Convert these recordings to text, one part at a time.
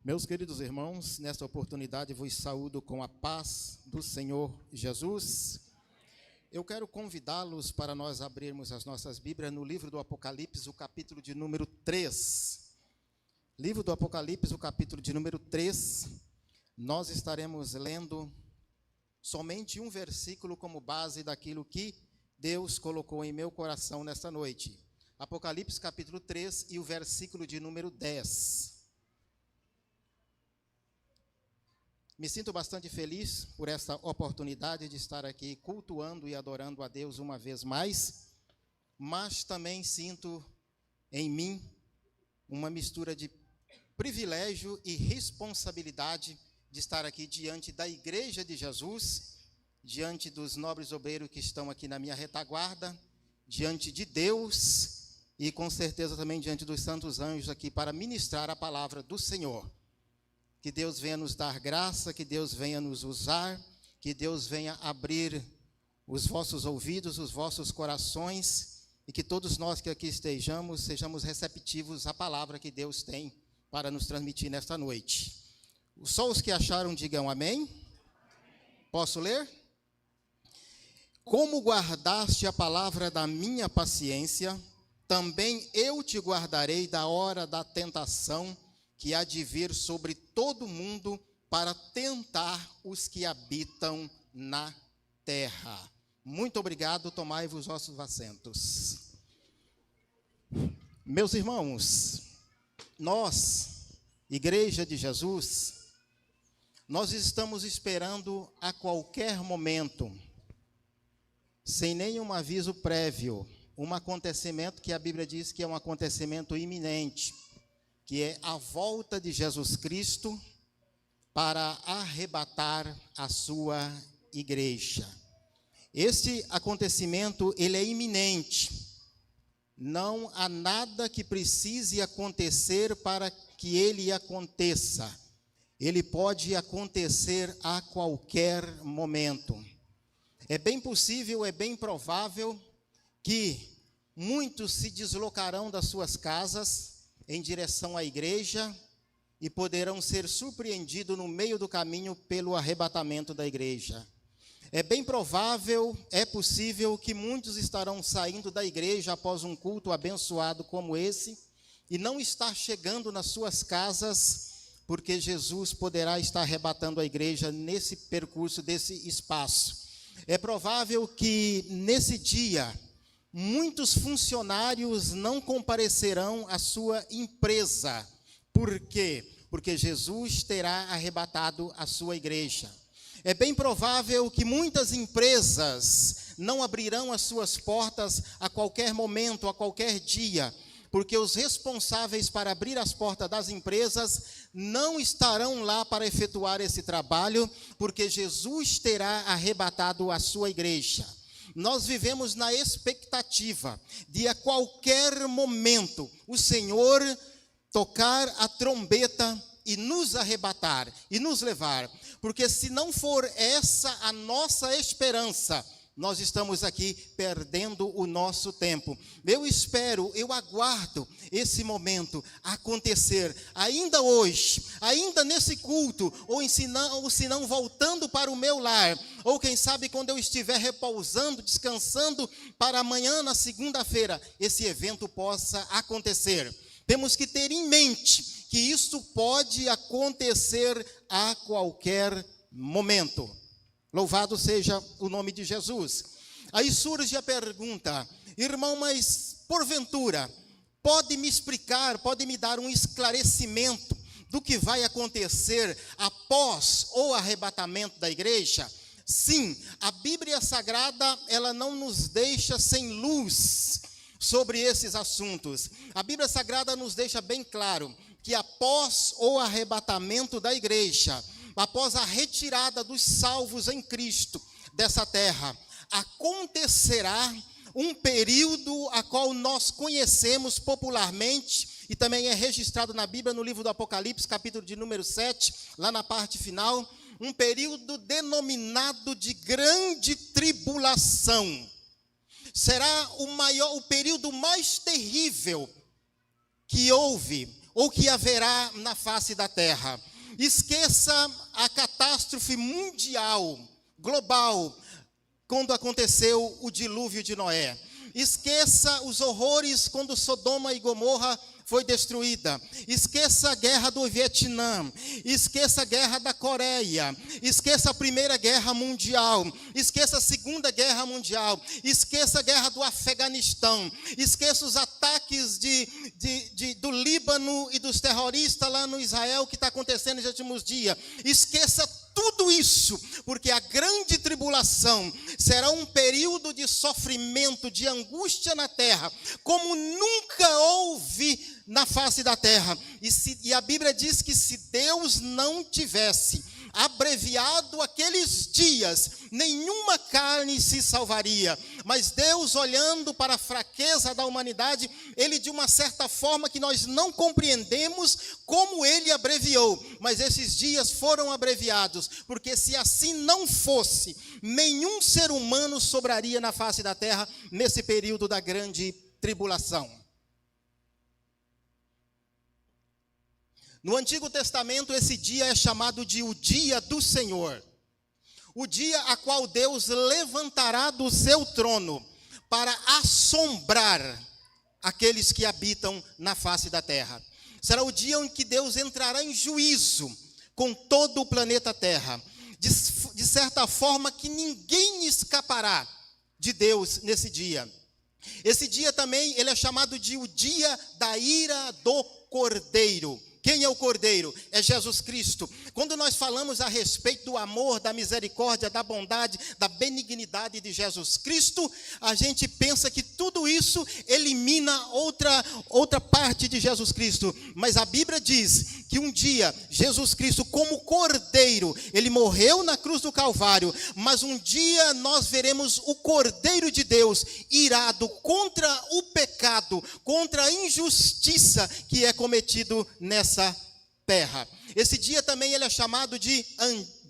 Meus queridos irmãos, nesta oportunidade vos saúdo com a paz do Senhor Jesus. Eu quero convidá-los para nós abrirmos as nossas Bíblias no livro do Apocalipse, o capítulo de número 3. Livro do Apocalipse, o capítulo de número 3. Nós estaremos lendo somente um versículo como base daquilo que Deus colocou em meu coração nesta noite. Apocalipse, capítulo 3 e o versículo de número 10. Me sinto bastante feliz por esta oportunidade de estar aqui cultuando e adorando a Deus uma vez mais, mas também sinto em mim uma mistura de privilégio e responsabilidade de estar aqui diante da Igreja de Jesus, diante dos nobres obreiros que estão aqui na minha retaguarda, diante de Deus e com certeza também diante dos santos anjos aqui para ministrar a palavra do Senhor. Que Deus venha nos dar graça, que Deus venha nos usar, que Deus venha abrir os vossos ouvidos, os vossos corações, e que todos nós que aqui estejamos, sejamos receptivos à palavra que Deus tem para nos transmitir nesta noite. Só os que acharam, digam amém. Posso ler? Como guardaste a palavra da minha paciência, também eu te guardarei da hora da tentação, que há de vir sobre todo mundo para tentar os que habitam na terra. Muito obrigado, tomai-vos vossos assentos. Meus irmãos, nós, Igreja de Jesus, nós estamos esperando a qualquer momento, sem nenhum aviso prévio, um acontecimento que a Bíblia diz que é um acontecimento iminente, que é a volta de Jesus Cristo para arrebatar a sua igreja. Este acontecimento, ele é iminente. Não há nada que precise acontecer para que ele aconteça. Ele pode acontecer a qualquer momento. É bem possível, é bem provável que muitos se deslocarão das suas casas em direção à igreja e poderão ser surpreendidos no meio do caminho pelo arrebatamento da igreja. É bem provável, é possível que muitos estarão saindo da igreja após um culto abençoado como esse e não estar chegando nas suas casas, porque Jesus poderá estar arrebatando a igreja nesse percurso, desse espaço. É provável que nesse dia muitos funcionários não comparecerão à sua empresa. Por quê? Porque Jesus terá arrebatado a sua igreja. É bem provável que muitas empresas não abrirão as suas portas a qualquer momento, a qualquer dia, porque os responsáveis para abrir as portas das empresas não estarão lá para efetuar esse trabalho, porque Jesus terá arrebatado a sua igreja. Nós vivemos na expectativa de a qualquer momento o Senhor tocar a trombeta e nos arrebatar e nos levar, porque se não for essa a nossa esperança, nós estamos aqui perdendo o nosso tempo. Eu espero, eu aguardo esse momento acontecer, ainda hoje, ainda nesse culto, ou se não voltando para o meu lar, ou quem sabe quando eu estiver repousando, descansando, para amanhã, na segunda-feira, esse evento possa acontecer. Temos que ter em mente que isso pode acontecer a qualquer momento. Louvado seja o nome de Jesus. Aí surge a pergunta: irmão, mas porventura, pode me explicar, pode me dar um esclarecimento do que vai acontecer após o arrebatamento da igreja? Sim, a Bíblia Sagrada, ela não nos deixa sem luz sobre esses assuntos. A Bíblia Sagrada nos deixa bem claro que após o arrebatamento da igreja, após a retirada dos salvos em Cristo dessa terra, acontecerá um período a qual nós conhecemos popularmente, e também é registrado na Bíblia, no livro do Apocalipse, capítulo de número 7, lá na parte final, um período denominado de grande tribulação. Será o período mais terrível que houve, ou que haverá na face da terra. Esqueça a catástrofe mundial, global, quando aconteceu o dilúvio de Noé. Esqueça os horrores quando Sodoma e Gomorra foi destruída. Esqueça a guerra do Vietnã. Esqueça a guerra da Coreia. Esqueça a Primeira Guerra Mundial. Esqueça a Segunda Guerra Mundial. Esqueça a guerra do Afeganistão. Esqueça os ataques do Líbano e dos terroristas lá no Israel que está acontecendo nos últimos dias. Esqueça tudo isso, porque a grande tribulação será um período de sofrimento, de angústia na terra, como nunca houve na face da terra. E a Bíblia diz que se Deus não tivesse abreviado aqueles dias, nenhuma carne se salvaria. Mas Deus, olhando para a fraqueza da humanidade, Ele, de uma certa forma que nós não compreendemos como Ele abreviou, mas esses dias foram abreviados, porque se assim não fosse, nenhum ser humano sobraria na face da terra nesse período da grande tribulação. No Antigo Testamento, esse dia é chamado de o dia do Senhor. O dia a qual Deus levantará do seu trono para assombrar aqueles que habitam na face da terra. Será o dia em que Deus entrará em juízo com todo o planeta Terra. De certa forma que ninguém escapará de Deus nesse dia. Esse dia também ele é chamado de o dia da ira do Cordeiro. Quem é o Cordeiro? É Jesus Cristo. Quando nós falamos a respeito do amor, da misericórdia, da bondade, da benignidade de Jesus Cristo, a gente pensa que tudo isso elimina outra parte de Jesus Cristo. Mas a Bíblia diz que um dia Jesus Cristo, como Cordeiro, ele morreu na cruz do Calvário, mas um dia nós veremos o Cordeiro de Deus irado contra o pecado, contra a injustiça que é cometido nessa terra. Esse dia também ele é chamado de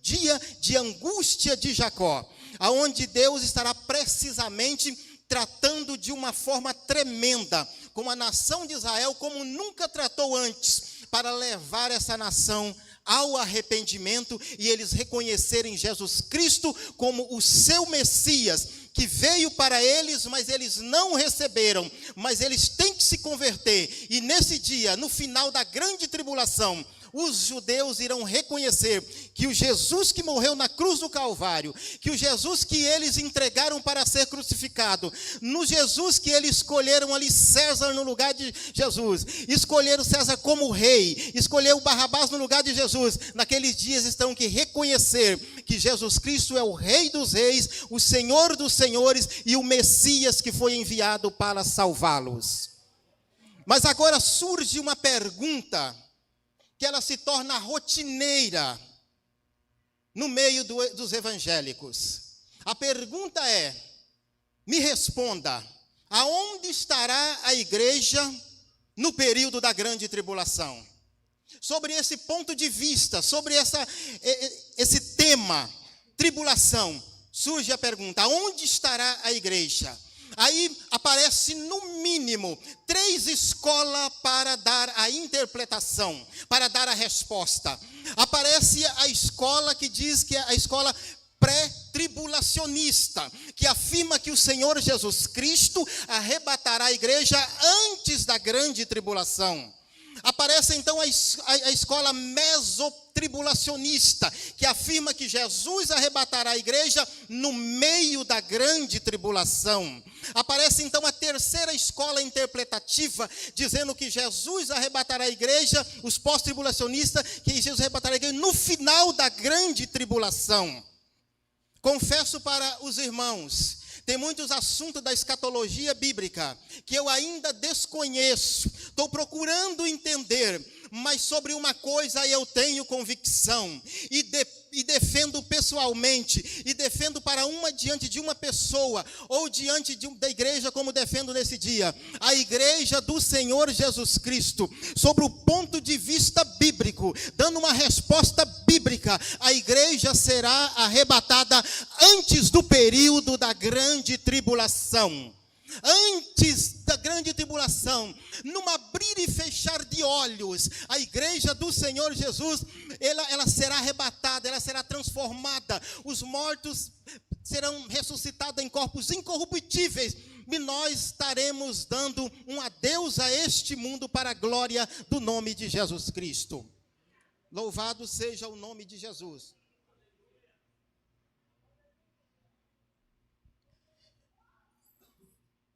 dia de angústia de Jacó, aonde Deus estará precisamente tratando de uma forma tremenda com a nação de Israel como nunca tratou antes, para levar essa nação ao arrependimento e eles reconhecerem Jesus Cristo como o seu Messias, que veio para eles, mas eles não receberam, mas eles têm que se converter. E nesse dia, no final da grande tribulação, os judeus irão reconhecer que o Jesus que morreu na cruz do Calvário, que o Jesus que eles entregaram para ser crucificado, no Jesus que eles escolheram ali César no lugar de Jesus, escolheram César como rei, escolheram Barrabás no lugar de Jesus, naqueles dias estão que reconhecer que Jesus Cristo é o Rei dos Reis, o Senhor dos Senhores e o Messias que foi enviado para salvá-los. Mas agora surge uma pergunta que ela se torna rotineira no meio dos evangélicos. A pergunta é, me responda, aonde estará a igreja no período da grande tribulação? Sobre esse ponto de vista, sobre esse tema, tribulação, surge a pergunta, aonde estará a igreja? Aí aparece no mínimo 3 escolas para dar a interpretação, para dar a resposta. Aparece a escola que diz que é a escola pré-tribulacionista, que afirma que o Senhor Jesus Cristo arrebatará a igreja antes da grande tribulação. Aparece então a escola mesotribulacionista, que afirma que Jesus arrebatará a igreja no meio da grande tribulação. Aparece então a terceira escola interpretativa, dizendo que Jesus arrebatará a igreja, os pós-tribulacionistas, que Jesus arrebatará a igreja no final da grande tribulação. Confesso para os irmãos, tem muitos assuntos da escatologia bíblica que eu ainda desconheço, estou procurando entender, mas sobre uma coisa eu tenho convicção e defendo pessoalmente, e defendo diante de uma pessoa, ou diante da igreja, como defendo nesse dia, a igreja do Senhor Jesus Cristo, sobre o ponto de vista bíblico, dando uma resposta bíblica, a igreja será arrebatada antes do período da grande tribulação. Antes da grande tribulação, num abrir e fechar de olhos, a igreja do Senhor Jesus, ela será arrebatada, ela será transformada. Os mortos serão ressuscitados em corpos incorruptíveis. E nós estaremos dando um adeus a este mundo para a glória do nome de Jesus Cristo. Louvado seja o nome de Jesus.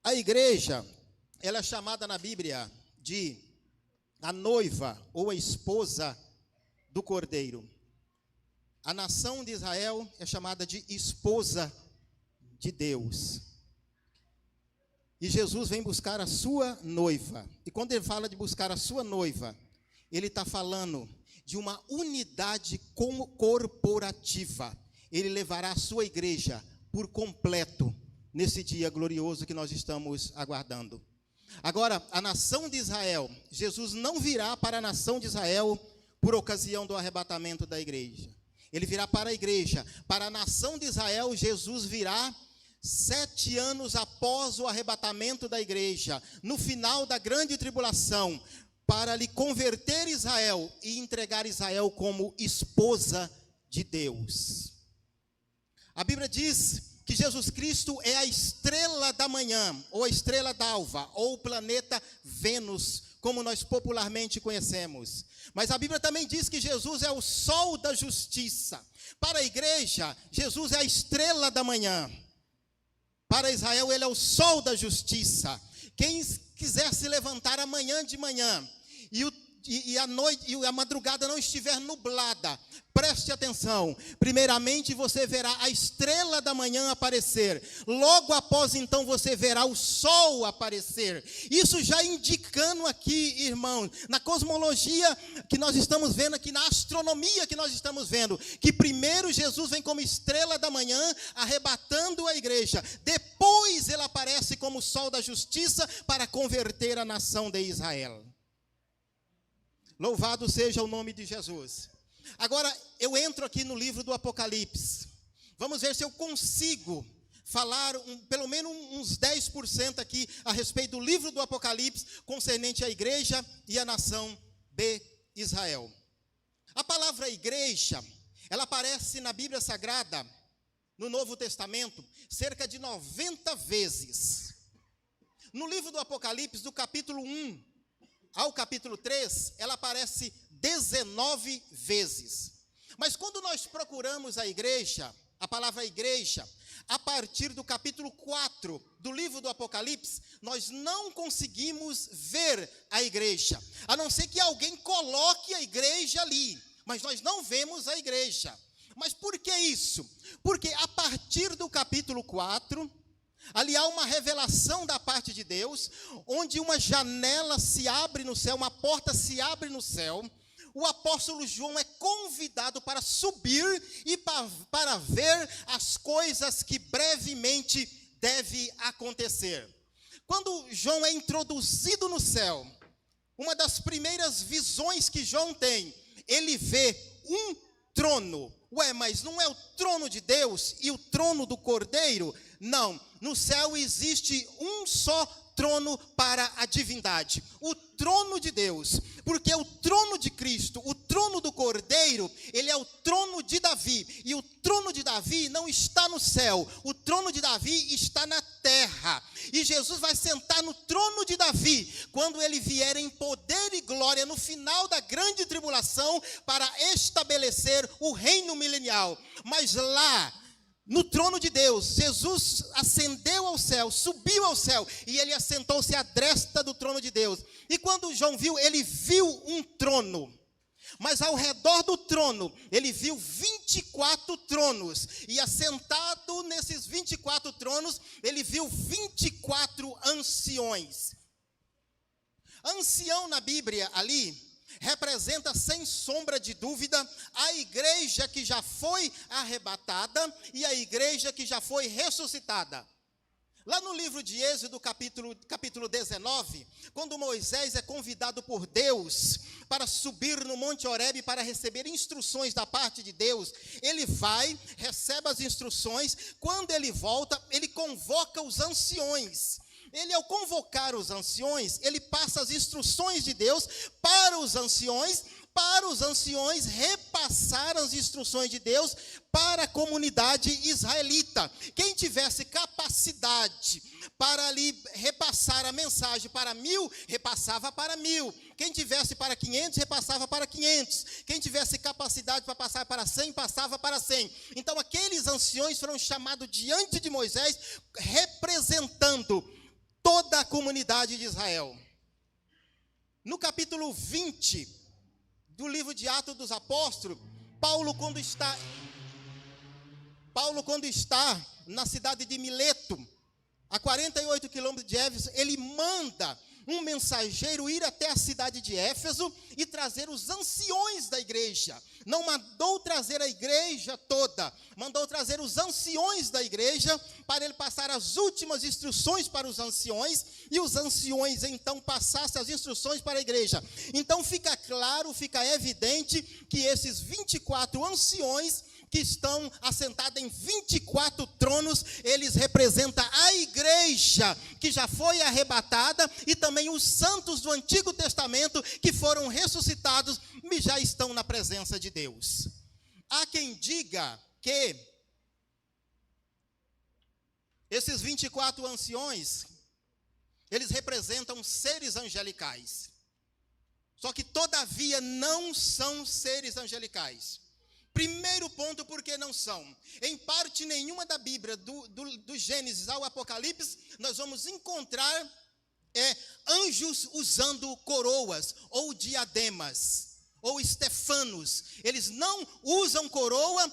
A igreja, ela é chamada na Bíblia de a noiva ou a esposa do Cordeiro. A nação de Israel é chamada de esposa de Deus. E Jesus vem buscar a sua noiva. E quando ele fala de buscar a sua noiva, ele está falando de uma unidade corporativa. Ele levará a sua igreja por completo nesse dia glorioso que nós estamos aguardando. Agora, a nação de Israel, Jesus não virá para a nação de Israel por ocasião do arrebatamento da igreja. Ele virá para a igreja. Para a nação de Israel, Jesus virá 7 anos após o arrebatamento da igreja, no final da grande tribulação, para lhe converter Israel e entregar Israel como esposa de Deus. A Bíblia diz que Jesus Cristo é a estrela da manhã, ou a estrela d'alva, ou o planeta Vênus, como nós popularmente conhecemos. Mas a Bíblia também diz que Jesus é o sol da justiça. Para a igreja, Jesus é a estrela da manhã. Para Israel, ele é o sol da justiça. Quem quiser se levantar amanhã de manhã e a noite e a madrugada não estiver nublada, preste atenção. Primeiramente você verá a estrela da manhã aparecer. Logo após então você verá o sol aparecer. Isso já indicando aqui, irmão, na cosmologia que nós estamos vendo aqui, na astronomia que nós estamos vendo, que primeiro Jesus vem como estrela da manhã, arrebatando a igreja. Depois ele aparece como sol da justiça para converter a nação de Israel. Louvado seja o nome de Jesus. Agora, eu entro aqui no livro do Apocalipse. Vamos ver se eu consigo falar pelo menos uns 10% aqui a respeito do livro do Apocalipse, concernente à igreja e à nação de Israel. A palavra igreja, ela aparece na Bíblia Sagrada, no Novo Testamento, cerca de 90 vezes. No livro do Apocalipse, do capítulo 1 ao capítulo 3, ela aparece 19 vezes. Mas quando nós procuramos a igreja, a palavra igreja, a partir do capítulo 4 do livro do Apocalipse, nós não conseguimos ver a igreja, a não ser que alguém coloque a igreja ali, mas nós não vemos a igreja. Mas por que isso? Porque a partir do capítulo 4, ali há uma revelação da parte de Deus, onde uma janela se abre no céu, uma porta se abre no céu. O apóstolo João é convidado para subir e para ver as coisas que brevemente deve acontecer. Quando João é introduzido no céu, uma das primeiras visões que João tem, ele vê um trono. Ué, mas não é o trono de Deus e o trono do Cordeiro? Não, no céu existe um só trono para a divindade, o trono de Deus, porque o trono de Cristo, o trono do Cordeiro, ele é o trono de Davi, e o trono de Davi não está no céu, o trono de Davi está na terra, e Jesus vai sentar no trono de Davi, quando ele vier em poder e glória no final da grande tribulação, para estabelecer o reino milenial. Mas lá, no trono de Deus, Jesus ascendeu ao céu, subiu ao céu, e ele assentou-se à destra do trono de Deus. E quando João viu, ele viu um trono, mas ao redor do trono, ele viu 24 tronos, e assentado nesses 24 tronos, ele viu 24 anciões. Ancião na Bíblia ali representa, sem sombra de dúvida, a igreja que já foi arrebatada e a igreja que já foi ressuscitada. Lá no livro de Êxodo, capítulo 19, quando Moisés é convidado por Deus para subir no Monte Horebe para receber instruções da parte de Deus, ele vai, recebe as instruções, quando ele volta, ele convoca os anciões. ele, ao convocar os anciões, ele passa as instruções de Deus para os anciões repassar as instruções de Deus para a comunidade israelita. Quem tivesse capacidade para ali repassar a mensagem para 1000, repassava para 1000. Quem tivesse para 500, repassava para 500. Quem tivesse capacidade para passar para 100, passava para 100. Então aqueles anciões foram chamados diante de Moisés, representando toda a comunidade de Israel. No capítulo 20 do livro de Atos dos Apóstolos, Paulo, quando está na cidade de Mileto, a 48 quilômetros de Éfeso, ele manda um mensageiro ir até a cidade de Éfeso e trazer os anciões da igreja. Não mandou trazer a igreja toda, mandou trazer os anciões da igreja para ele passar as últimas instruções para os anciões, e os anciões então passassem as instruções para a igreja. Então fica claro, fica evidente que esses 24 anciões que estão assentados em 24 tronos, eles representam a igreja que já foi arrebatada e também os santos do Antigo Testamento que foram ressuscitados e já estão na presença de Deus. Há quem diga que esses 24 anciões, eles representam seres angelicais. Só que todavia não são seres angelicais. Primeiro ponto, por que não são? Em parte nenhuma da Bíblia, do Gênesis ao Apocalipse, nós vamos encontrar anjos usando coroas, ou diademas, ou estefanos. Eles não usam coroa,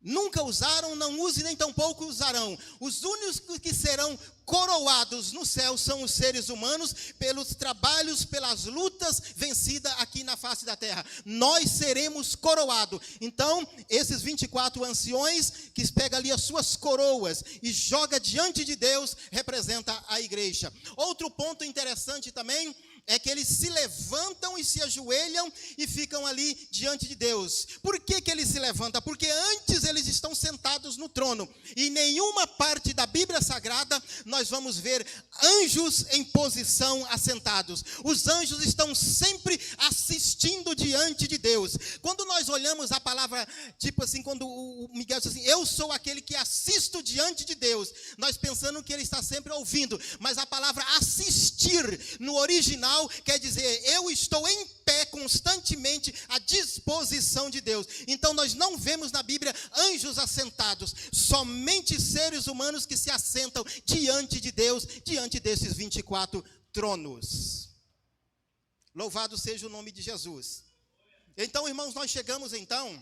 nunca usaram, não usam e nem tampouco usarão. Os únicos que serão coroados no céu são os seres humanos, pelos trabalhos, pelas lutas vencidas aqui na face da terra. Nós seremos coroados. Então, esses 24 anciões que pegam ali as suas coroas e joga diante de Deus, representa a igreja. Outro ponto interessante também é que eles se levantam e se ajoelham e ficam ali diante de Deus. Por que eles se levantam? Porque antes eles estão sentados no trono. E em nenhuma parte da Bíblia Sagrada nós vamos ver anjos em posição assentados. Os anjos estão sempre assistindo diante de Deus. Quando nós olhamos a palavra, tipo assim, quando o Miguel diz assim, eu sou aquele que assisto diante de Deus, nós pensando que ele está sempre ouvindo. Mas a palavra assistir, no original, quer dizer, eu estou em pé constantemente à disposição de Deus. Então nós não vemos na Bíblia anjos assentados, somente seres humanos que se assentam diante de Deus, diante desses 24 tronos. Louvado seja o nome de Jesus. Então, irmãos, nós chegamos então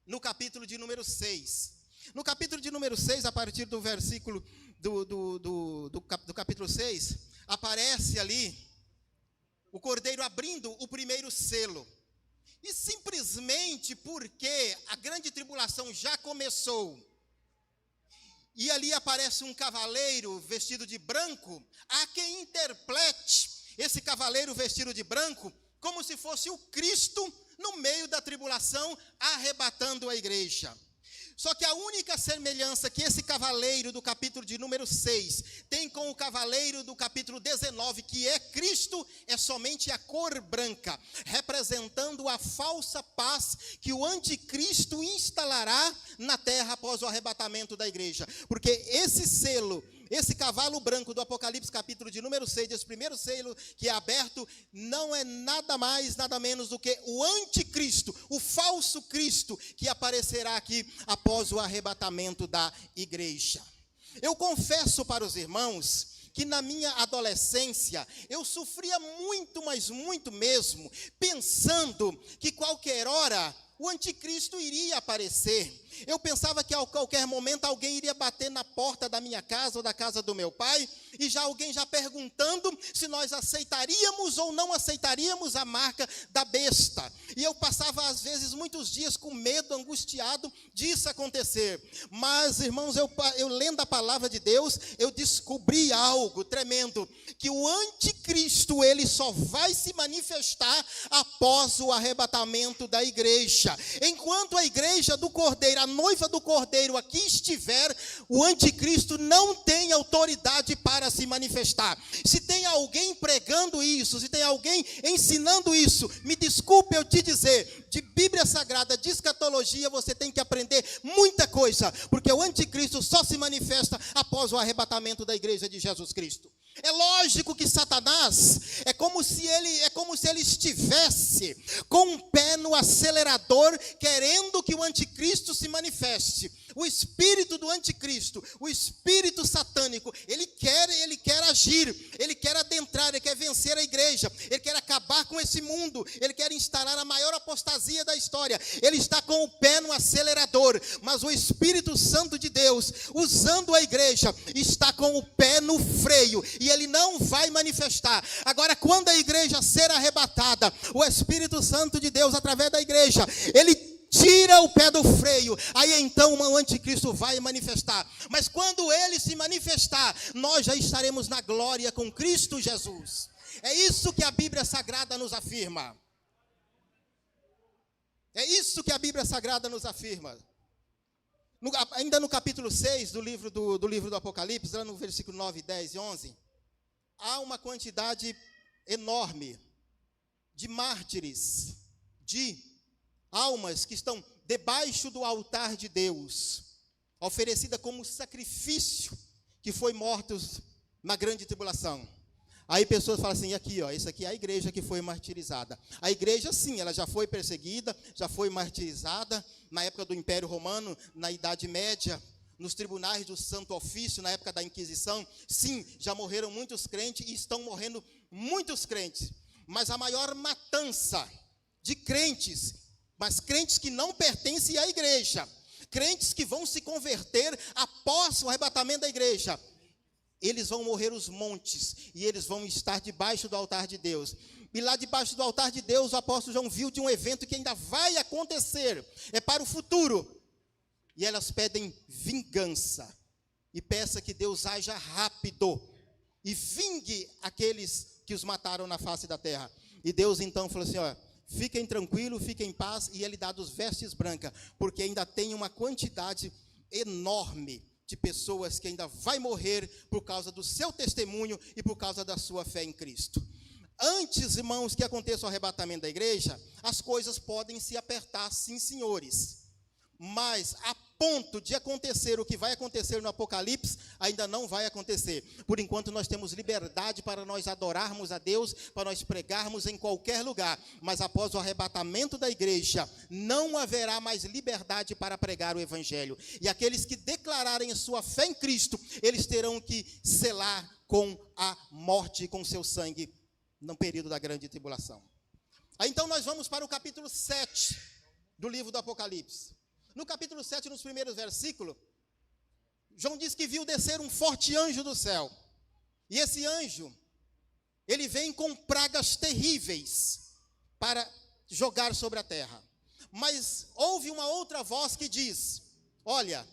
no capítulo de número 6. No capítulo de número 6, a partir do versículo do capítulo 6, aparece ali o Cordeiro abrindo o primeiro selo. E simplesmente porque a grande tribulação já começou, e ali aparece um cavaleiro vestido de branco, há quem interprete esse cavaleiro vestido de branco como se fosse o Cristo no meio da tribulação, arrebatando a igreja. Só que a única semelhança que esse cavaleiro do capítulo de número 6 tem com o cavaleiro do capítulo 19, que é Cristo, é somente a cor branca, representando a falsa paz que o anticristo instalará na terra após o arrebatamento da igreja. Porque esse selo, esse cavalo branco do Apocalipse, capítulo de número 6, esse primeiro selo que é aberto, não é nada mais, nada menos do que o anticristo, o falso Cristo, que aparecerá aqui após o arrebatamento da igreja. Eu confesso para os irmãos que na minha adolescência eu sofria muito, mas muito mesmo, pensando que qualquer hora o anticristo iria aparecer. Eu pensava que a qualquer momento alguém iria bater na porta da minha casa ou da casa do meu pai, e alguém já perguntando se nós aceitaríamos ou não aceitaríamos a marca da besta. E eu passava às vezes muitos dias com medo, angustiado disso acontecer. Mas, irmãos, eu lendo a palavra de Deus, eu descobri algo tremendo, que o anticristo, ele só vai se manifestar após o arrebatamento da igreja. Enquanto a igreja do Cordeiro, a noiva do Cordeiro aqui estiver, o anticristo não tem autoridade para se manifestar. Se tem alguém pregando isso, se tem alguém ensinando isso, me desculpe eu te dizer, de Bíblia Sagrada, de escatologia, você tem que aprender muita coisa, porque o anticristo só se manifesta após o arrebatamento da igreja de Jesus Cristo. É lógico que Satanás é como se ele estivesse com um pé no acelerador, querendo que o anticristo se manifeste. O espírito do anticristo, o espírito satânico, ele quer agir, ele quer adentrar, ele quer vencer a igreja, ele quer acabar com esse mundo, ele quer instalar a maior apostasia da história. Ele está com o pé no acelerador, mas o Espírito Santo de Deus, usando a igreja, está com o pé no freio, e ele não vai manifestar. Agora, quando a igreja ser arrebatada, o Espírito Santo de Deus, através da igreja, ele tira o pé do freio, aí então o anticristo vai manifestar. Mas quando ele se manifestar, nós já estaremos na glória com Cristo Jesus. É isso que a Bíblia Sagrada nos afirma. É isso que a Bíblia Sagrada nos afirma. Ainda no capítulo 6 do livro do Apocalipse, lá no versículo 9, 10 e 11, há uma quantidade enorme de mártires, de almas que estão debaixo do altar de Deus, oferecida como sacrifício, que foi mortos na grande tribulação. Aí pessoas falam assim, aqui ó, isso aqui é a igreja que foi martirizada. A igreja sim, ela já foi perseguida, já foi martirizada, na época do Império Romano, na Idade Média, nos tribunais do Santo Ofício, na época da Inquisição, sim, já morreram muitos crentes e estão morrendo muitos crentes. Mas a maior matança de crentes, mas crentes que não pertencem à igreja, crentes que vão se converter após o arrebatamento da igreja, eles vão morrer os montes, e eles vão estar debaixo do altar de Deus. E lá debaixo do altar de Deus, o apóstolo João viu de um evento que ainda vai acontecer, é para o futuro. E elas pedem vingança, e peça que Deus haja rápido, e vingue aqueles que os mataram na face da terra. E Deus então falou assim, ó, fiquem tranquilos, fiquem em paz, e ele dá dos vestes brancas, porque ainda tem uma quantidade enorme de pessoas que ainda vai morrer por causa do seu testemunho e por causa da sua fé em Cristo. Antes, irmãos, que aconteça o arrebatamento da igreja, as coisas podem se apertar, sim, senhores. Mas a ponto de acontecer o que vai acontecer no Apocalipse, ainda não vai acontecer. Por enquanto nós temos liberdade para nós adorarmos a Deus, para nós pregarmos em qualquer lugar. Mas após o arrebatamento da igreja, não haverá mais liberdade para pregar o evangelho. E aqueles que declararem a sua fé em Cristo, eles terão que selar com a morte, com seu sangue, no período da grande tribulação. Aí então nós vamos para o capítulo 7 do livro do Apocalipse. No capítulo 7, nos primeiros versículos, João diz que viu descer um forte anjo do céu. E esse anjo, ele vem com pragas terríveis para jogar sobre a terra. Mas houve uma outra voz que diz, olha,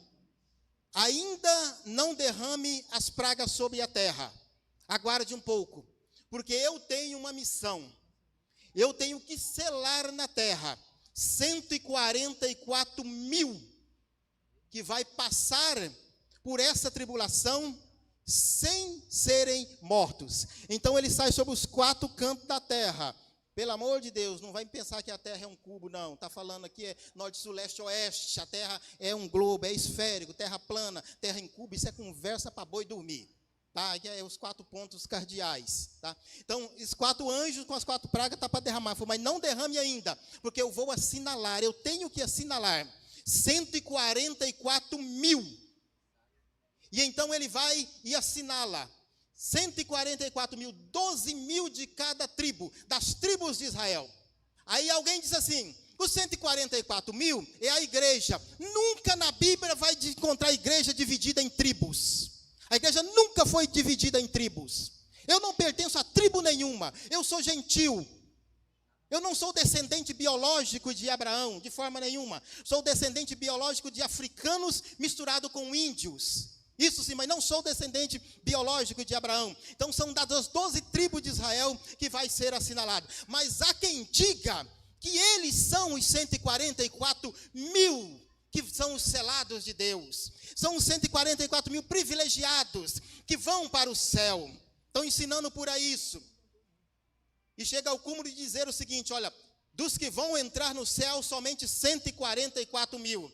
ainda não derrame as pragas sobre a terra. Aguarde um pouco, porque eu tenho uma missão. Eu tenho que selar na terra 144 mil que vai passar por essa tribulação sem serem mortos. Então ele sai sobre os 4 cantos da terra. Pelo amor de Deus, não vai pensar que a terra é um cubo, não. Está falando aqui é norte, sul, leste, oeste. A terra é um globo, é esférico, terra plana, terra em cubo. Isso é conversa para boi dormir. Tá? Aqui é os 4 pontos cardeais, tá? Então, os 4 anjos com as 4 pragas está para derramar, mas não derrame ainda, porque eu vou assinalar, eu tenho que assinalar 144 mil. E então ele vai e assinala 144 mil, 12 mil de cada tribo, das tribos de Israel. Aí alguém diz assim, os 144 mil é a igreja. Nunca na Bíblia vai encontrar a igreja dividida em tribos. A igreja nunca foi dividida em tribos. Eu não pertenço a tribo nenhuma. Eu sou gentil. Eu não sou descendente biológico de Abraão, de forma nenhuma. Sou descendente biológico de africanos misturado com índios. Isso sim, mas não sou descendente biológico de Abraão. Então são das 12 tribos de Israel que vai ser assinalado. Mas há quem diga que eles são os 144 mil que são os selados de Deus. São os 144 mil privilegiados que vão para o céu. Estão ensinando por aí isso. E chega ao cúmulo de dizer o seguinte, olha, dos que vão entrar no céu, somente 144 mil.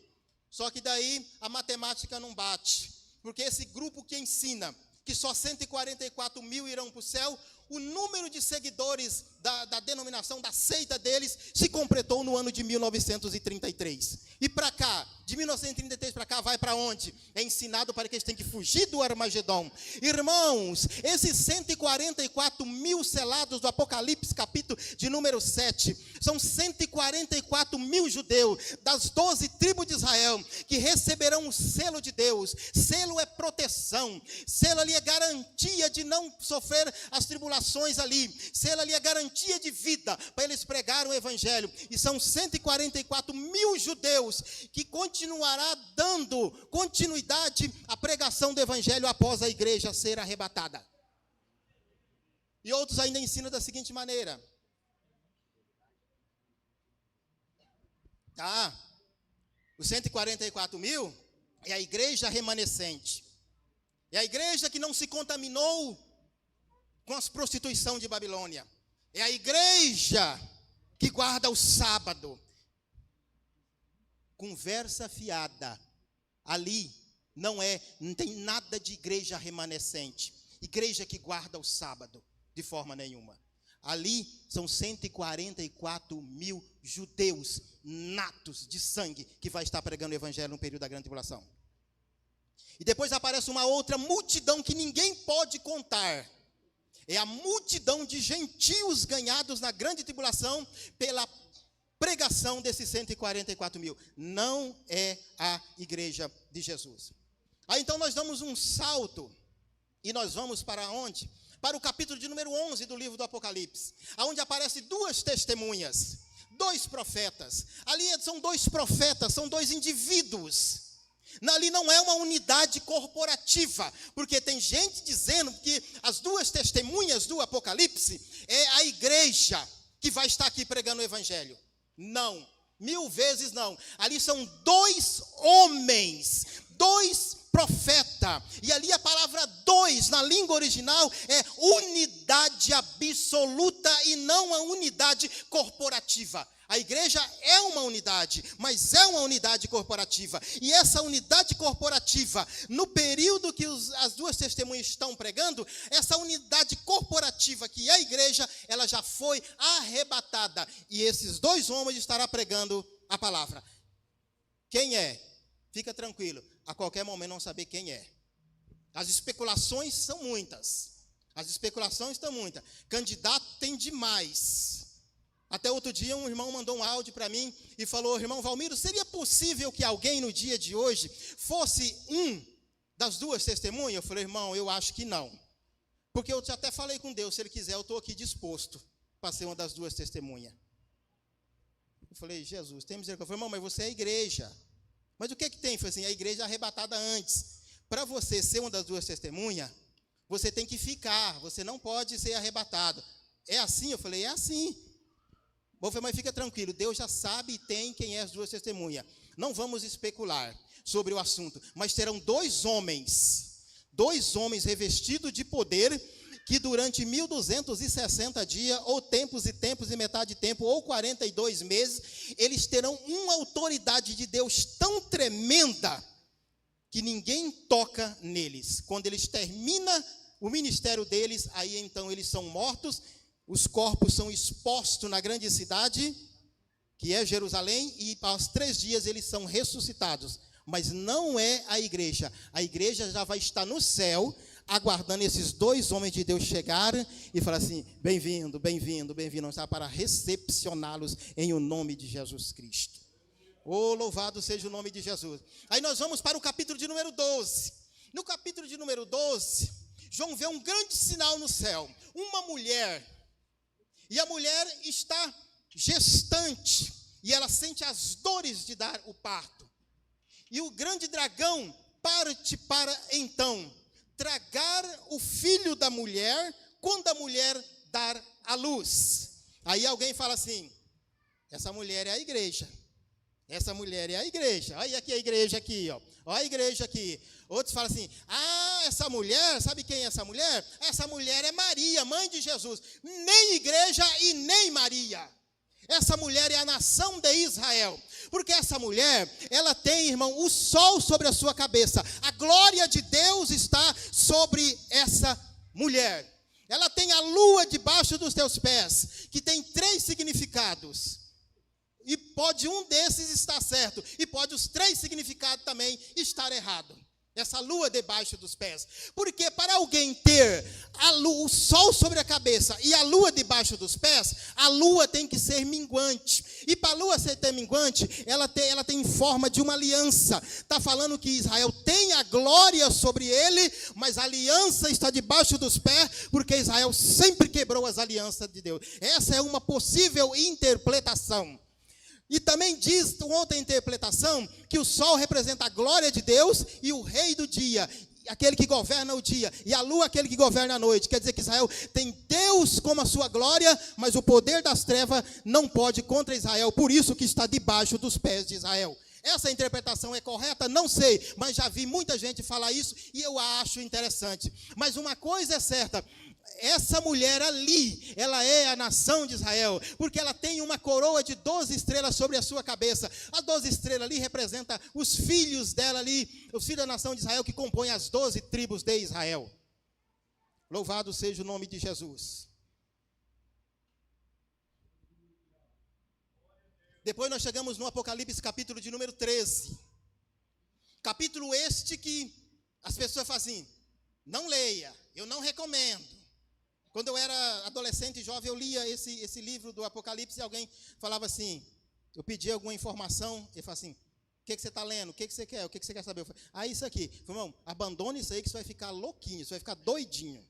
Só que daí a matemática não bate. Porque esse grupo que ensina que só 144 mil irão para o céu, o número de seguidores da denominação, da seita deles, se completou no ano de 1933. E para cá, de 1933 para cá, vai para onde? É ensinado para que eles têm que fugir do Armagedon. Irmãos, esses 144 mil selados do Apocalipse, capítulo de número 7, são 144 mil judeus, das 12 tribos de Israel, que receberão o selo de Deus. Selo é proteção, selo ali é garantia de não sofrer as tribulações ali, selo ali é garantia de vida, para eles pregarem o evangelho. E são 144 mil judeus que continuará dando continuidade à pregação do evangelho após a igreja ser arrebatada. E outros ainda ensinam da seguinte maneira: os 144 mil é a igreja remanescente, é a igreja que não se contaminou com a prostituição de Babilônia, é a igreja que guarda o sábado. Conversa fiada. Ali não tem nada de igreja remanescente, igreja que guarda o sábado, de forma nenhuma. Ali são 144 mil judeus natos de sangue que vai estar pregando o evangelho no período da grande tribulação. E depois aparece uma outra multidão que ninguém pode contar. É a multidão de gentios ganhados na grande tribulação pela pregação desses 144 mil. Não é a igreja de Jesus. Aí então nós damos um salto e nós vamos para onde? Para o capítulo de número 11 do livro do Apocalipse, onde aparecem duas testemunhas, dois profetas. Ali são dois profetas, são dois indivíduos. Ali não é uma unidade corporativa, porque tem gente dizendo que as duas testemunhas do Apocalipse é a igreja que vai estar aqui pregando o evangelho. Não, 1000 vezes não. Ali são dois homens, dois profetas. E ali a palavra dois na língua original é unidade absoluta e não a unidade corporativa. A igreja é uma unidade, mas é uma unidade corporativa. E essa unidade corporativa, no período que as duas testemunhas estão pregando, essa unidade corporativa que é a igreja, ela já foi arrebatada. E esses dois homens estarão pregando a palavra. Quem é? Fica tranquilo, a qualquer momento não saber quem é. As especulações são muitas. Candidato tem demais. Até outro dia um irmão mandou um áudio para mim e falou: irmão Valmiro, seria possível que alguém no dia de hoje fosse um das duas testemunhas? Eu falei: irmão, eu acho que não. Porque eu já até falei com Deus, se Ele quiser eu estou aqui disposto para ser uma das duas testemunhas. Eu falei: Jesus, tem misericórdia. Eu falei: irmão, mas você é a igreja. Mas o que tem? Eu falei assim: a igreja é arrebatada antes. Para você ser uma das duas testemunhas, você tem que ficar, você não pode ser arrebatado. É assim? Eu falei: é assim. Bom, mas fica tranquilo, Deus já sabe e tem quem é as duas testemunhas. Não vamos especular sobre o assunto, mas terão dois homens revestidos de poder, que durante 1260 dias, ou tempos e tempos e metade de tempo, ou 42 meses, eles terão uma autoridade de Deus tão tremenda, que ninguém toca neles. Quando eles terminam o ministério deles, aí então eles são mortos. Os corpos são expostos na grande cidade, que é Jerusalém, e aos 3 dias eles são ressuscitados. Mas não é a igreja. A igreja já vai estar no céu, aguardando esses dois homens de Deus chegarem e falar assim: bem-vindo, bem-vindo, bem-vindo. Está para recepcioná-los em o nome de Jesus Cristo. Oh, louvado seja o nome de Jesus. Aí nós vamos para o capítulo de número 12. No capítulo de número 12, João vê um grande sinal no céu. Uma mulher... E a mulher está gestante, e ela sente as dores de dar o parto. E o grande dragão parte para, então, tragar o filho da mulher, quando a mulher dar a luz. Aí alguém fala assim: essa mulher é a igreja. Essa mulher é a igreja. Olha aqui a igreja aqui, ó. Olha a igreja aqui. Outros falam assim: ah, essa mulher, sabe quem é essa mulher? Essa mulher é Maria, mãe de Jesus. Nem igreja e nem Maria. Essa mulher é a nação de Israel. Porque essa mulher, ela tem, irmão, o sol sobre a sua cabeça. A glória de Deus está sobre essa mulher. Ela tem a lua debaixo dos teus pés, que tem 3 significados. E pode um desses estar certo, e pode os 3 significados também estar errado. Essa lua debaixo dos pés. Porque para alguém ter o sol sobre a cabeça e a lua debaixo dos pés, a lua tem que ser minguante. E para a lua ser minguante, ela tem forma de uma aliança. Está falando que Israel tem a glória sobre ele, mas a aliança está debaixo dos pés, porque Israel sempre quebrou as alianças de Deus. Essa é uma possível interpretação. E também diz uma outra interpretação, que o sol representa a glória de Deus e o rei do dia, aquele que governa o dia, e a lua aquele que governa a noite. Quer dizer que Israel tem Deus como a sua glória, mas o poder das trevas não pode contra Israel, por isso que está debaixo dos pés de Israel. Essa interpretação é correta? Não sei, mas já vi muita gente falar isso e eu acho interessante. Mas uma coisa é certa: essa mulher ali, ela é a nação de Israel, porque ela tem uma coroa de 12 estrelas sobre a sua cabeça. As 12 estrelas ali representam os filhos dela ali, os filhos da nação de Israel, que compõem as 12 tribos de Israel. Louvado seja o nome de Jesus. Depois nós chegamos no Apocalipse, capítulo de número 13. Capítulo este que as pessoas falam assim: não leia, eu não recomendo. Quando eu era adolescente e jovem, eu lia esse livro do Apocalipse e alguém falava assim, eu pedia alguma informação, ele falava assim: o que você está lendo? O que você quer? O que você quer saber? Eu falei: isso aqui. Eu falei: irmão, abandone isso aí que você vai ficar louquinho, você vai ficar doidinho.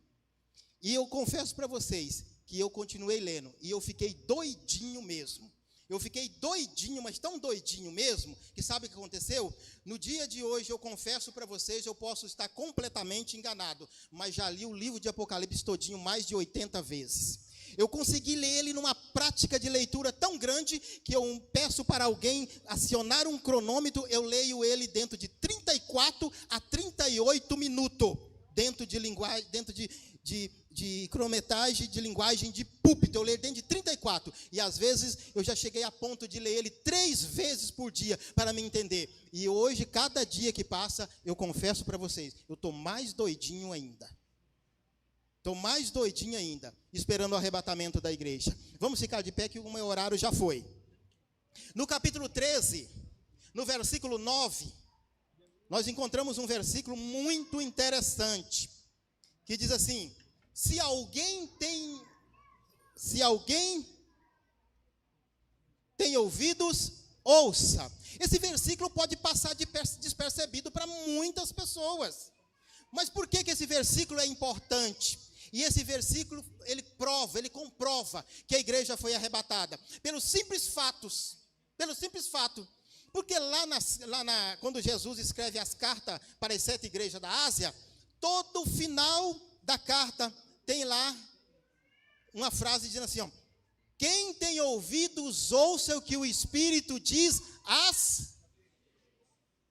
E eu confesso para vocês que eu continuei lendo e eu fiquei doidinho mesmo. Eu fiquei doidinho, mas tão doidinho mesmo, que sabe o que aconteceu? No dia de hoje, eu confesso para vocês, eu posso estar completamente enganado, mas já li o livro de Apocalipse todinho mais de 80 vezes. Eu consegui ler ele numa prática de leitura tão grande, que eu peço para alguém acionar um cronômetro, eu leio ele dentro de 34 a 38 minutos, dentro de linguagem, dentro de cronometragem, de linguagem de púlpito. Eu leio dentro de 34, e às vezes eu já cheguei a ponto de ler ele 3 vezes por dia, para me entender. E hoje, cada dia que passa, eu confesso para vocês, eu estou mais doidinho ainda. Estou mais doidinho ainda, esperando o arrebatamento da igreja. Vamos ficar de pé que o meu horário já foi. No capítulo 13, no versículo 9, nós encontramos um versículo muito interessante, que diz assim: se alguém tem ouvidos, ouça. Esse versículo pode passar despercebido para muitas pessoas. Mas por que esse versículo é importante? E esse versículo, ele comprova que a igreja foi arrebatada. Pelo simples fato. Porque quando Jesus escreve as cartas para as 7 igrejas da Ásia, todo final da carta tem lá uma frase dizendo assim, ó: quem tem ouvidos, ouça o que o Espírito diz às...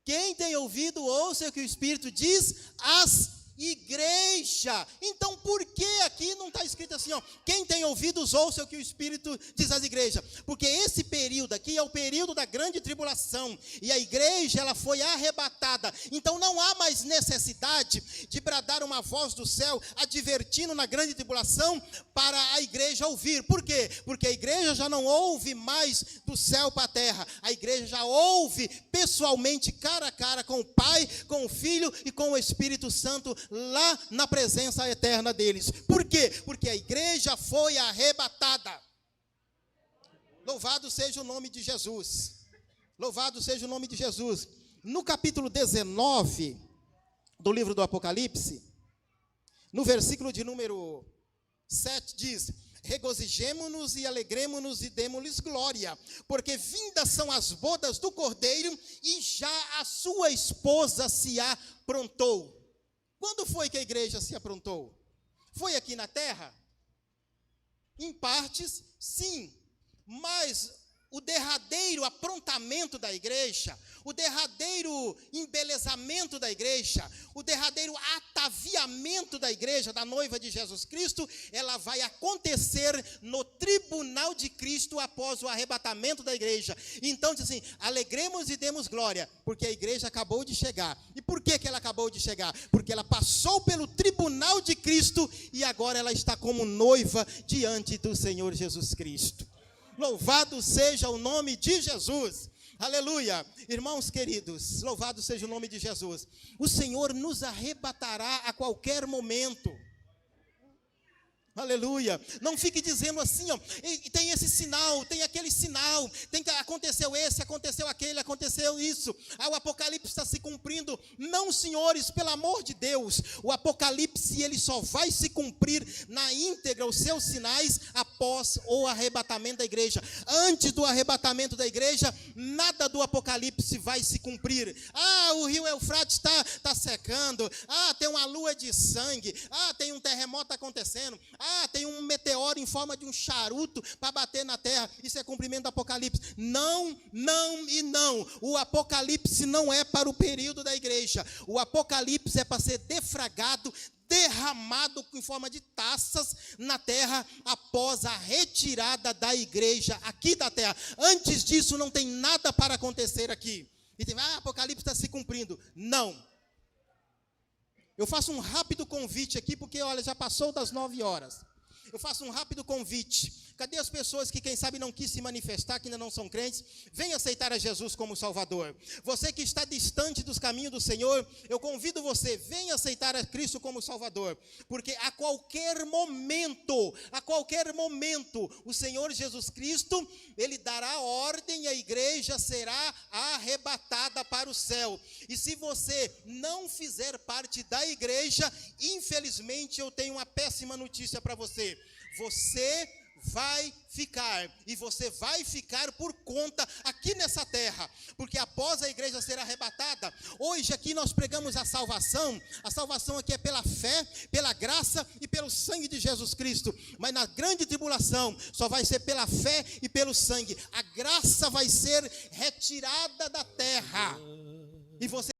Quem tem ouvido, ouça o que o Espírito diz às igreja. Então, por que aqui não está escrito assim, ó, quem tem ouvidos, ouça o que o Espírito diz às igrejas? Porque esse período aqui é o período da grande tribulação, e a igreja, ela foi arrebatada. Então não há mais necessidade de bradar uma voz do céu, advertindo na grande tribulação, para a igreja ouvir. Por quê? Porque a igreja já não ouve mais do céu para a terra, a igreja já ouve pessoalmente, cara a cara, com o Pai, com o Filho e com o Espírito Santo, lá na presença eterna deles. Por quê? Porque a igreja foi arrebatada. Louvado seja o nome de Jesus. Louvado seja o nome de Jesus. No capítulo 19 do livro do Apocalipse, no versículo de número 7, diz: regozijemo-nos e alegremo-nos e demo-lhes glória, porque vindas são as bodas do Cordeiro, e já a sua esposa se aprontou. Quando foi que a igreja se aprontou? Foi aqui na terra? Em partes, sim. Mas o derradeiro aprontamento da igreja, o derradeiro embelezamento da igreja, o derradeiro ataviamento da igreja, da noiva de Jesus Cristo, ela vai acontecer no tribunal de Cristo após o arrebatamento da igreja. Então diz assim, alegremos e demos glória, porque a igreja acabou de chegar. E por que ela acabou de chegar? Porque ela passou pelo tribunal de Cristo e agora ela está como noiva diante do Senhor Jesus Cristo. Louvado seja o nome de Jesus, aleluia. Irmãos queridos, louvado seja o nome de Jesus. O Senhor nos arrebatará a qualquer momento, aleluia. Não fique dizendo assim, ó, tem esse sinal, tem aquele sinal, aconteceu esse, aconteceu aquele, aconteceu isso. O Apocalipse está se cumprindo. Não, senhores, pelo amor de Deus, o Apocalipse ele só vai se cumprir na íntegra, os seus sinais, após o arrebatamento da igreja. Antes do arrebatamento da igreja, nada do Apocalipse vai se cumprir. O rio Eufrates está secando, tem uma lua de sangue, tem um terremoto acontecendo, tem um meteoro em forma de um charuto para bater na terra. Isso é cumprimento do Apocalipse. Não, não e não. O Apocalipse não é para o período da igreja. O Apocalipse é para ser defragado, derramado em forma de taças na terra após a retirada da igreja aqui da terra. Antes disso não tem nada para acontecer aqui. E tem, Apocalipse está se cumprindo. Não. Eu faço um rápido convite aqui, porque, olha, já passou das 9 horas. Eu faço um rápido convite. Cadê as pessoas que, quem sabe, não quis se manifestar, que ainda não são crentes? Venha aceitar a Jesus como Salvador. Você que está distante dos caminhos do Senhor, eu convido você, venha aceitar a Cristo como Salvador. Porque a qualquer momento, o Senhor Jesus Cristo, Ele dará ordem e a igreja será arrebatada para o céu. E se você não fizer parte da igreja, infelizmente eu tenho uma péssima notícia para você. Você vai ficar, e você vai ficar por conta aqui nessa terra, porque após a igreja ser arrebatada, hoje aqui nós pregamos a salvação aqui é pela fé, pela graça e pelo sangue de Jesus Cristo, mas na grande tribulação só vai ser pela fé e pelo sangue. A graça vai ser retirada da terra, e você